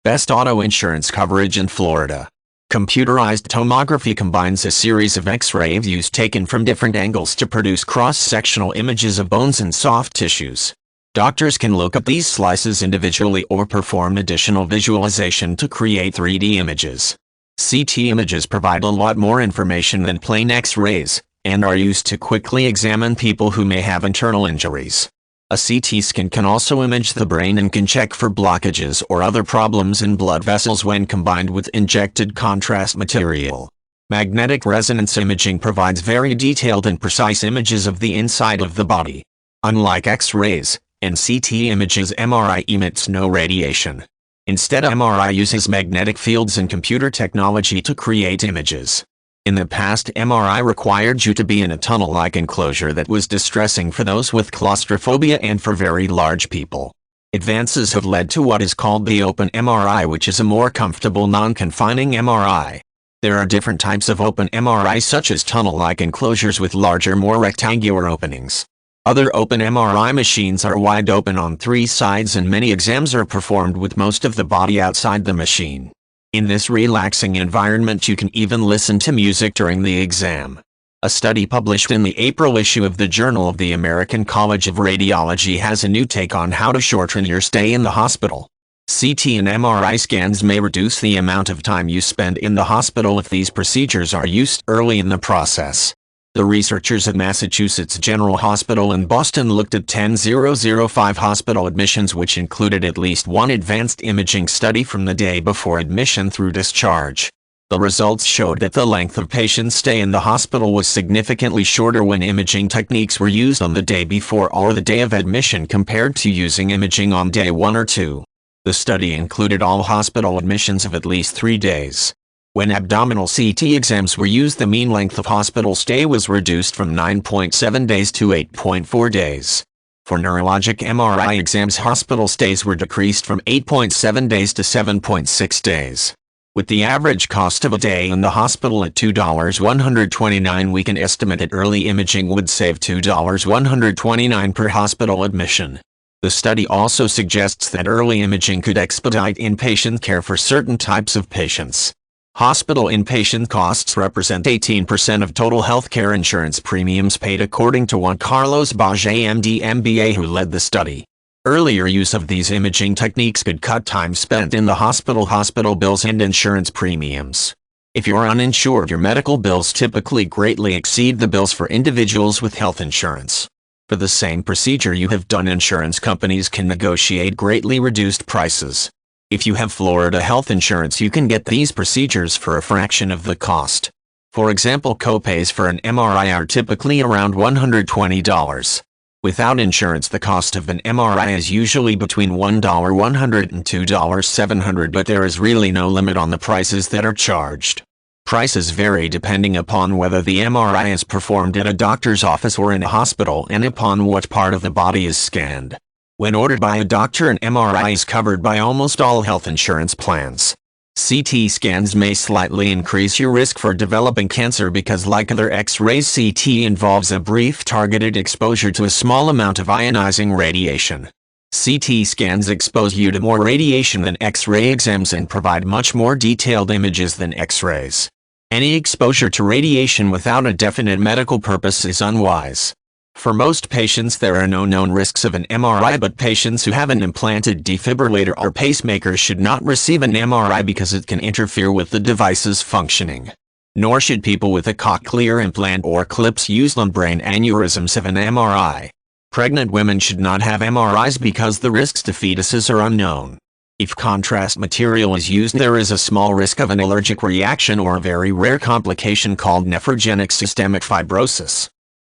Best auto insurance coverage in Florida. Computerized tomography combines a series of X-ray views taken from different angles to produce cross-sectional images of bones and soft tissues. Doctors can look at these slices individually or perform additional visualization to create 3D images. CT images provide a lot more information than plain X-rays, and are used to quickly examine people who may have internal injuries. A CT scan can also image the brain and can check for blockages or other problems in blood vessels when combined with injected contrast material. Magnetic resonance imaging provides very detailed and precise images of the inside of the body. Unlike X-rays and CT images, MRI emits no radiation. Instead, MRI uses magnetic fields and computer technology to create images. In the past, MRI required you to be in a tunnel-like enclosure that was distressing for those with claustrophobia and for very large people. Advances have led to what is called the open MRI, which is a more comfortable non-confining MRI. There are different types of open MRI, such as tunnel-like enclosures with larger, more rectangular openings. Other open MRI machines are wide open on 3 sides, and many exams are performed with most of the body outside the machine. In this relaxing environment, you can even listen to music during the exam. A study published in the April issue of the Journal of the American College of Radiology has a new take on how to shorten your stay in the hospital. CT and MRI scans may reduce the amount of time you spend in the hospital if these procedures are used early in the process. The researchers at Massachusetts General Hospital in Boston looked at 10,005 hospital admissions, which included at least one advanced imaging study from the day before admission through discharge. The results showed that the length of patients' stay in the hospital was significantly shorter when imaging techniques were used on the day before or the day of admission compared to using imaging on day 1 or 2. The study included all hospital admissions of at least 3 days. When abdominal CT exams were used, the mean length of hospital stay was reduced from 9.7 days to 8.4 days. For neurologic MRI exams, hospital stays were decreased from 8.7 days to 7.6 days. With the average cost of a day in the hospital at $2.129, we can estimate that early imaging would save $2.129 per hospital admission. The study also suggests that early imaging could expedite inpatient care for certain types of patients. Hospital inpatient costs represent 18% of total healthcare insurance premiums paid, according to Juan Carlos Bajay, MD, MBA, who led the study. Earlier use of these imaging techniques could cut time spent in the hospital bills and insurance premiums. If you're uninsured, your medical bills typically greatly exceed the bills for individuals with health insurance. For the same procedure you have done, insurance companies can negotiate greatly reduced prices. If you have Florida health insurance, you can get these procedures for a fraction of the cost. For example, copays for an MRI are typically around $120. Without insurance, the cost of an MRI is usually between $1,100 and $2,700, but there is really no limit on the prices that are charged. Prices vary depending upon whether the MRI is performed at a doctor's office or in a hospital, and upon what part of the body is scanned. When ordered by a doctor, an MRI is covered by almost all health insurance plans. CT scans may slightly increase your risk for developing cancer because, like other X-rays, CT involves a brief targeted exposure to a small amount of ionizing radiation. CT scans expose you to more radiation than X-ray exams and provide much more detailed images than X-rays. Any exposure to radiation without a definite medical purpose is unwise. For most patients, there are no known risks of an MRI, but patients who have an implanted defibrillator or pacemaker should not receive an MRI because it can interfere with the device's functioning. Nor should people with a cochlear implant or clips used on brain aneurysms have an MRI. Pregnant women should not have MRIs because the risks to fetuses are unknown. If contrast material is used, there is a small risk of an allergic reaction or a very rare complication called nephrogenic systemic fibrosis.